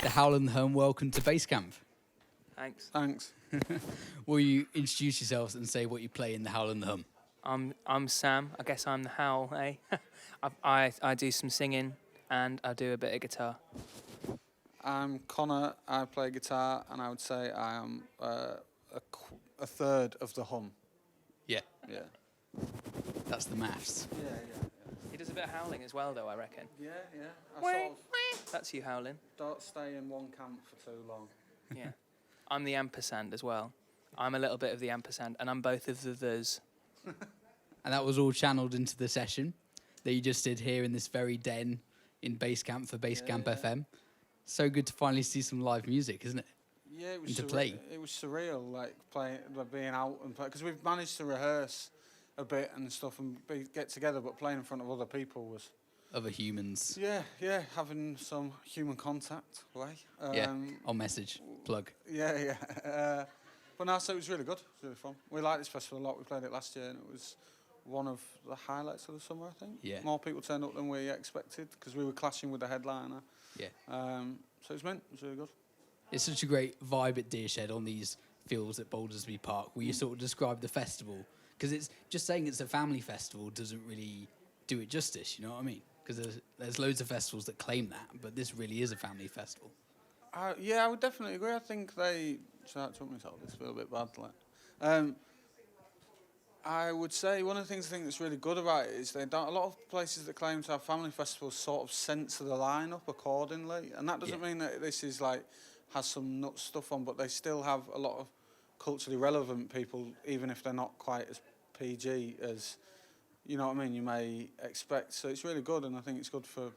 The Howl The Hum, welcome to Base Camp. Thanks. Will you introduce yourselves and say what you play in The Howl The Hum? I'm Sam. I guess I'm the Howl, eh? I do some singing and I do a bit of guitar. I'm Connor. I play guitar, and I would say I am a third of the hum. Yeah, Yeah. that's the maths. Yeah. He does a bit of howling as well, though, I reckon. Yeah. I sort of That's you howling. don't stay in one camp for too long. Yeah. I'm the ampersand as well. I'm a little bit of the ampersand, and I'm both of the thes. And that was all channeled into the session that you just did here in this very den in Base Camp for Base Camp FM. So good to finally see some live music, isn't it? Yeah, it was to play. It was surreal, like being out and play, because we've managed to rehearse a bit and stuff and get together, but playing in front of other people was. Other humans. Yeah, having some human contact, On message, plug. Yeah. But no, so it was really good. It was really fun. We liked this festival a lot. We played it last year, and it was one of the highlights of the summer, I think. Yeah. More people turned up than we expected because we were clashing with the headliner. Yeah. So it was mint. It was really good. It's such a great vibe at Deershed on these fields at Baldersby Park, where you sort of describe the festival, because it's just saying it's a family festival doesn't really do it justice. You know what I mean? Because there's loads of festivals that claim that, but this really is a family festival. Yeah, I would definitely agree. I think they. So that took me to this feel a bit bad. Like, I would say one of the things I think that's really good about it is they don't. A lot of places that claim to have family festivals sort of censor the lineup accordingly, and that doesn't mean that this is like has some nut stuff on, but they still have a lot of culturally relevant people, even if they're not quite as PG as, you know what I mean, you may expect. So it's really good, and I think it's good for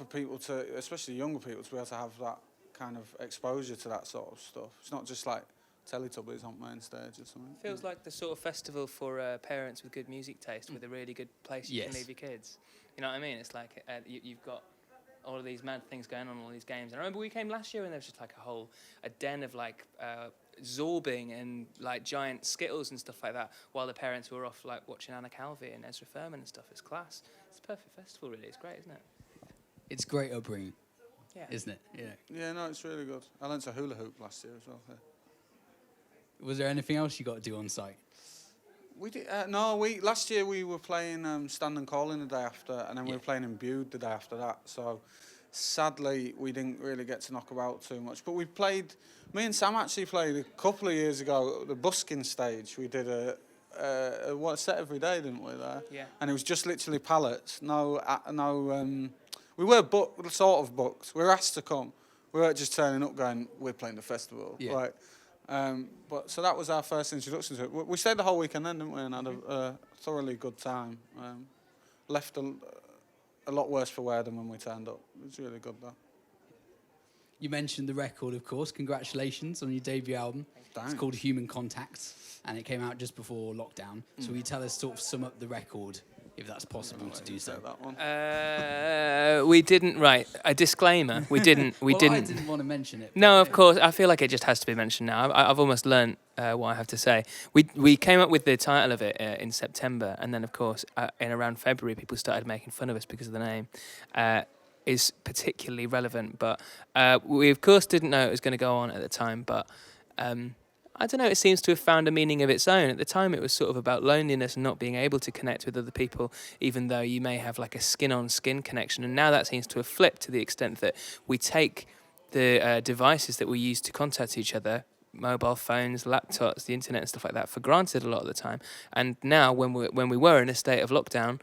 people to, especially younger people, to be able to have that kind of exposure to that sort of stuff. It's not just like Teletubbies on main stage or something. Feels like the sort of festival for parents with good music taste, with a really good place you can leave your kids. You know what I mean? It's like you've got all of these mad things going on, all these games. And I remember we came last year and there was just like a den of like zorbing and like giant Skittles and stuff like that, while the parents were off like watching Anna Calvi and Ezra Furman and stuff. It's class. It's a perfect festival, really. It's great, isn't it? It's great upbringing, Yeah. isn't it? Yeah. Yeah, no, it's really good. I learnt to hula hoop last year as well. Yeah. Was there anything else you got to do on site? We did last year we were playing Stand and Calling the day after, and then we were playing in Bude the day after that. So sadly we didn't really get to knock about too much. But we played. Me and Sam actually played a couple of years ago at the busking stage. We did a set every day, didn't we? There. Yeah. And it was just literally pallets. We were sort of booked. We were asked to come. We weren't just turning up going, we're playing the festival. Yeah. Like, but so that was our first introduction to it. We stayed the whole weekend then, didn't we? And had a thoroughly good time. Left a lot worse for wear than when we turned up. It was really good though. You mentioned the record, of course. Congratulations on your debut album. Thanks. It's called Human Contact, and it came out just before lockdown. So will you tell us, sort of sum up the record, if that's possible to do so? That one. We didn't write a disclaimer. We didn't. I didn't want to mention it. No, of course. I feel like it just has to be mentioned now. I've almost learnt what I have to say. We came up with the title of it in September, and then, of course, in around February, people started making fun of us because of the name. Is particularly relevant, but we, of course, didn't know it was going to go on at the time, but I don't know, it seems to have found a meaning of its own. At the time, it was sort of about loneliness and not being able to connect with other people, even though you may have like a skin-on-skin connection. And now that seems to have flipped to the extent that we take the devices that we use to contact each other, mobile phones, laptops, the internet and stuff like that, for granted a lot of the time. And now, when we were in a state of lockdown,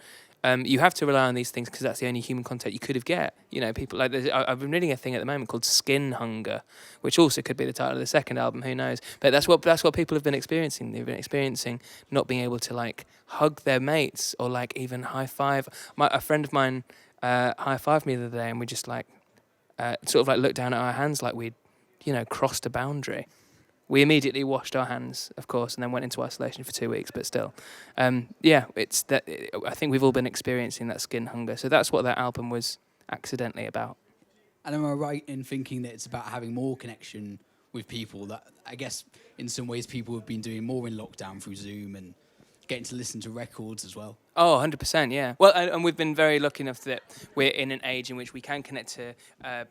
you have to rely on these things because that's the only human contact you could have get. You know, people like I've been reading a thing at the moment called skin hunger, which also could be the title of the second album. Who knows? But that's what people have been experiencing. They've been experiencing not being able to like hug their mates or like even high five. A friend of mine high fived me the other day, and we just like sort of like looked down at our hands like we'd crossed a boundary. We immediately washed our hands, of course, and then went into isolation for 2 weeks. But still, it's that. I think we've all been experiencing that skin hunger. So that's what that album was accidentally about. And am I right in thinking that it's about having more connection with people? That I guess in some ways people have been doing more in lockdown through Zoom and getting to listen to records as well. Oh, 100%, yeah. Well, and we've been very lucky enough that we're in an age in which we can connect to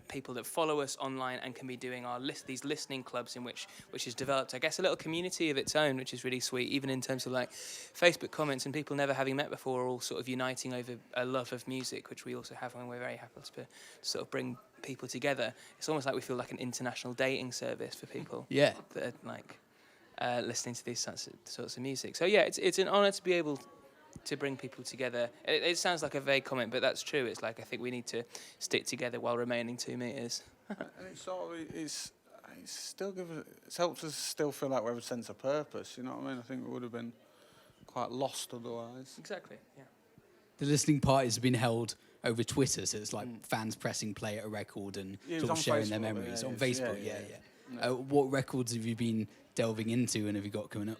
people that follow us online and can be doing our these listening clubs in which has developed, I guess, a little community of its own, which is really sweet, even in terms of like Facebook comments and people never having met before all sort of uniting over a love of music, which we also have, and we're very happy to sort of bring people together. It's almost like we feel like an international dating service for people Yeah. that are like listening to these sorts of music. So yeah, it's an honour to be able to bring people together. It sounds like a vague comment, but that's true. It's like I think we need to stick together while remaining 2 meters. And it's sort of it's still it's helped us still feel like we have a sense of purpose. You know what I mean? I think we would have been quite lost otherwise. Exactly. Yeah. The listening parties have been held over Twitter, so it's like fans pressing play at a record and sort of sharing their memories on Facebook. Yeah. What records have you been delving into, and have you got coming up?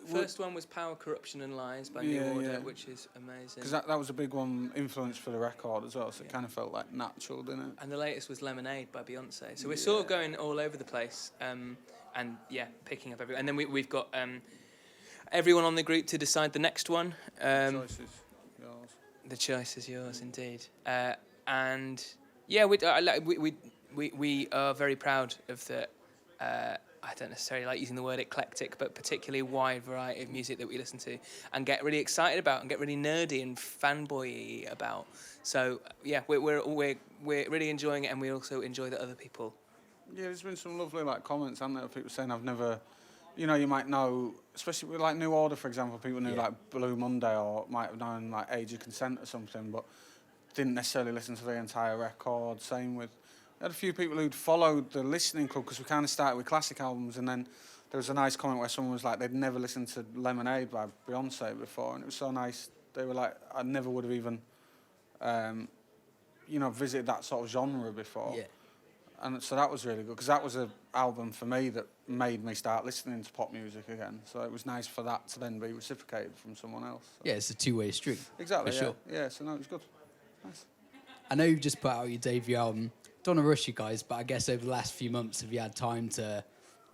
First one was Power, Corruption and Lies by New Order, which is amazing. Because that was a big one, influence for the record as well, so it kind of felt like natural, didn't it? And the latest was Lemonade by Beyonce. So we're sort of going all over the place, and picking up everything. And then we've got everyone on the group to decide the next one. The choice is yours. The choice is yours, indeed. And yeah, we are very proud of the. I don't necessarily like using the word eclectic, but particularly wide variety of music that we listen to and get really excited about and get really nerdy and fanboy about. So yeah, we're really enjoying it, and we also enjoy that other people. Yeah, there's been some lovely comments, haven't there? People saying I've never, you might know, especially with New Order, for example. People knew Blue Monday, or might have known Age of Consent or something, but didn't necessarily listen to the entire record. Same with. I had a few people who'd followed the listening club because we kind of started with classic albums, and then there was a nice comment where someone was like they'd never listened to Lemonade by Beyonce before, and it was so nice. They were like, I never would have even, visited that sort of genre before. Yeah. And so that was really good, because that was an album for me that made me start listening to pop music again. So it was nice for that to then be reciprocated from someone else. So. Yeah, it's a two-way street. Exactly, for yeah. Sure. Yeah, so no, it was good. Nice. I know you've just put out your debut album. Don't want to rush you guys, but I guess over the last few months, have you had time to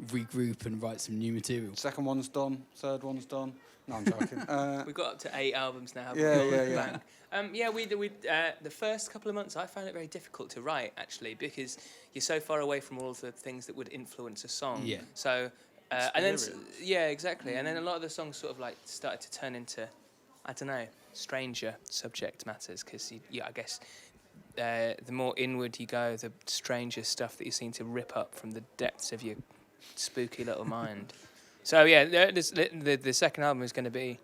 regroup and write some new material? Second one's done, third one's done. No, I'm joking. We've got up to 8 albums now. Yeah. The first couple of months, I found it very difficult to write, actually, because you're so far away from all of the things that would influence a song. Yeah. So, and then exactly, and then a lot of the songs sort of started to turn into, I don't know, stranger subject matters, because I guess. The more inward you go, the stranger stuff that you seem to rip up from the depths of your spooky little mind. So yeah, the second album is going to be,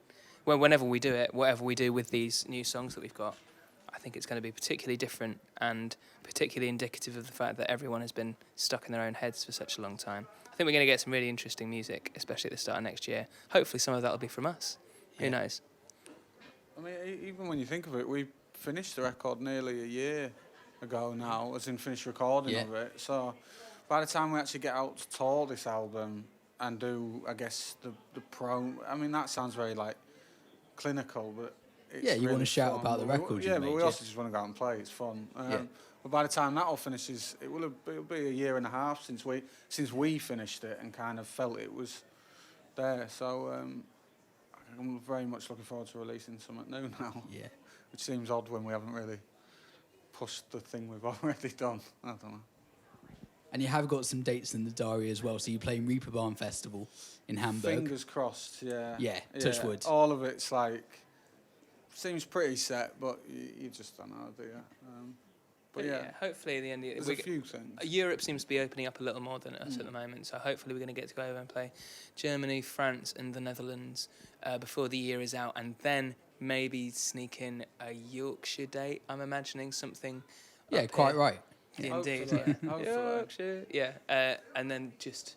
well, whenever we do it, whatever we do with these new songs that we've got, I think it's going to be particularly different and particularly indicative of the fact that everyone has been stuck in their own heads for such a long time. I think we're going to get some really interesting music, especially at the start of next year. Hopefully some of that will be from us. Yeah. Who knows? I mean, even when you think of it, we finished the record nearly a year ago now, as in finished recording of it. So by the time we actually get out to tour this album and do, I guess, the pro, I mean, that sounds very clinical, but it's you really want to shout fun. about the record you made. But we also just want to go out and play. It's fun. But by the time that all finishes, it'll be a year and a half since we finished it and kind of felt it was there. So I'm very much looking forward to releasing something new now. Yeah. Which seems odd when we haven't really pushed the thing we've already done. I don't know. And you have got some dates in the diary as well. So you're playing Reeperbahn Festival in Hamburg. Fingers crossed, yeah. Yeah, touch wood. All of it's seems pretty set, but you just don't know, do you? But yeah, hopefully at the end of there's a few things. Europe seems to be opening up a little more than us at the moment, so hopefully we're going to get to go over and play Germany, France and the Netherlands before the year is out, and then maybe sneak in a Yorkshire date. I'm imagining something. Yeah, quite right. Yeah. Indeed. Hopefully. Yorkshire. Yeah. And then just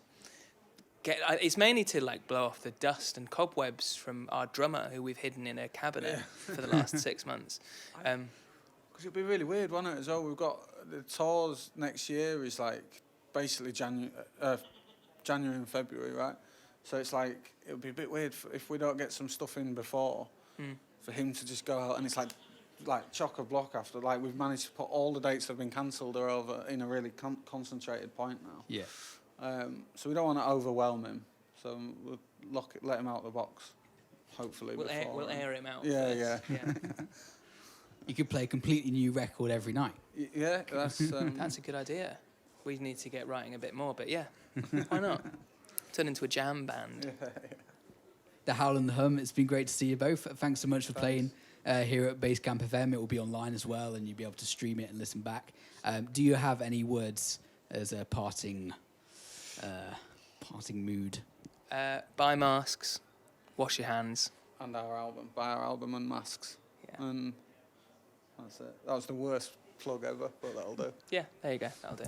get. It's mainly to blow off the dust and cobwebs from our drummer, who we've hidden in a cabinet for the last 6 months. Because it'd be really weird, wouldn't it? As well, we've got the tours next year is basically January and February, right? So it's it would be a bit weird if we don't get some stuff in before. For him to just go out, and it's like chock-a-block after. We've managed to put all the dates that have been cancelled are over in a really concentrated point now. Yeah. So we don't want to overwhelm him. So we'll let him out of the box. hopefully We'll before. air him out. Yeah, first. Yeah. You could play a completely new record every night. Yeah, that's That's a good idea. We need to get writing a bit more, but yeah, why not? Turn into a jam band. The Howl and the Hum, it's been great to see you both. Thanks so much for playing here at Basecamp FM. It will be online as well, and you'll be able to stream it and listen back. Do you have any words as a parting mood? Buy masks, wash your hands. And our album, buy our album and masks. Yeah. And that's it. That was the worst plug ever, but that'll do. Yeah, there you go. That'll do.